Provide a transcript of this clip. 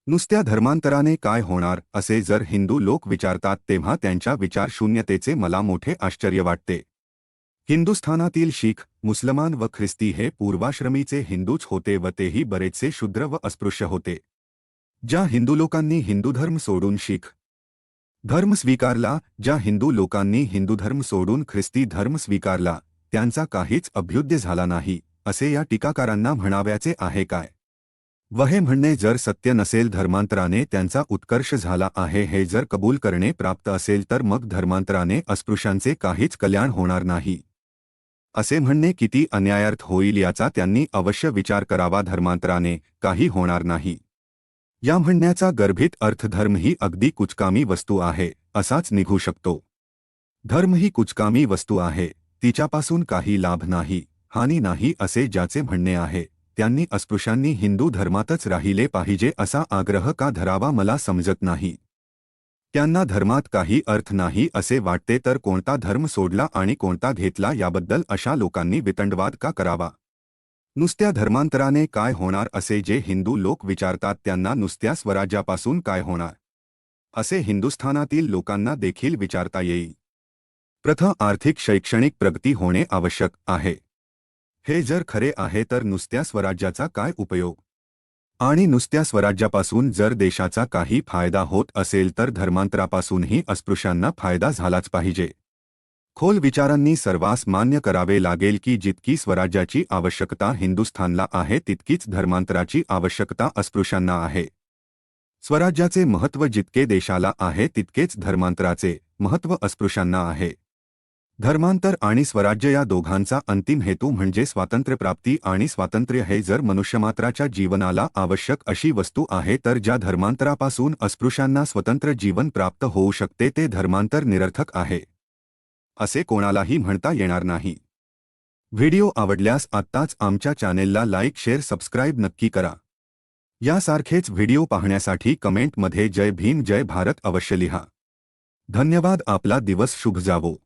नुसत्या धर्मांतराने काय होणार असे जर हिंदू लोक विचारतात तेव्हा त्यांच्या विचारशून्यतेचे मला मोठे आश्चर्य वाटते. हिंदुस्थानातील शीख, मुसलमान व ख्रिस्ती हे पूर्वाश्रमीचे हिंदूच होते व तेही बरेचसे शूद्र व अस्पृश्य होते. ज्या हिंदू लोकांनी हिंदू धर्म सोडून शीख धर्म स्वीकारला, ज्या हिंदू लोकांनी हिंदू धर्म सोडून ख्रिस्ती धर्म स्वीकारला, त्यांचा काहीच अभ्युदय झाला नाही, असे या टीकाकारांना म्हणावयाचे आहे काय? व हे म्हणणे जर सत्य नसेल, धर्मांतराने त्यांचा उत्कर्ष झाला आहे हे जर कबूल करणे प्राप्त असेल, तर मग धर्मांतराने अस्पृश्यांचे काहीच कल्याण होणार नाही, असे म्हणणे किती अन्यायार्थ होईल याचा त्यांनी अवश्य विचार करावा. धर्मांतराने काही होणार नाही या म्हणण्याचा गर्भित अर्थ धर्म ही अगदी कुचकामी वस्तू आहे असाच निघू शकतो. धर्म ही कुचकामी वस्तू आहे, तिच्यापासून काही लाभ नाही, हानी नाही असे ज्याचे म्हणणे आहे, त्यांनी अस्पृश्यांनी हिंदू धर्मातच राहिले पाहिजे असा आग्रह का धरावा मला समजत नाही. त्यांना धर्मात काही अर्थ नाही असे वाटते तर कोणता धर्म सोडला आणि कोणता घेतला याबद्दल अशा लोकांनी वितंडवाद का करावा? नुसत्या धर्मांतराने काय होणार असे जे हिंदू लोक विचारतात त्यांना नुसत्या स्वराज्यापासून काय होणार असे हिंदुस्थानातील लोकांना देखील विचारता येईल. प्रथम आर्थिक शैक्षणिक प्रगती होणे आवश्यक आहे. हे जर खरे आहे तर नुसत्या स्वराज्याचा काय उपयोग? आणि नुसत्या स्वराज्यापासून जर देशाचा काही फायदा होत असेल तर धर्मांतरापासूनही अस्पृश्यांना फायदा झालाच पाहिजे. खोल विचारांनी सर्वांस मान्य करावे लागेल की जितकी स्वराज्याची आवश्यकता हिंदुस्थानला आहे तितकीच धर्मांतराची आवश्यकता अस्पृश्यांना आहे. स्वराज्याचे महत्त्व जितके देशाला आहे तितकेच धर्मांतराचे महत्त्व अस्पृश्यांना आहे. धर्मांतर आणि स्वराज्य या दोघांचा अंतिम हेतू म्हणजे स्वातंत्र्यप्राप्ती आणि स्वातंत्र्य हे जर मनुष्यमात्राच्या जीवनाला आवश्यक अशी वस्तू आहे तर ज्या धर्मांतरापासून अस्पृश्यांना स्वतंत्र जीवन प्राप्त होऊ शकते ते धर्मांतर निरर्थक आहे असे कोणालाही म्हणता येणार नाही. व्हिडिओ आवडल्यास आत्ताच आमच्या चॅनेलला लाईक शेअर सबस्क्राईब नक्की करा. यासारखेच व्हिडिओ पाहण्यासाठी कमेंटमध्ये जय भीम जय भारत अवश्य लिहा. धन्यवाद. आपला दिवस शुभ जावो.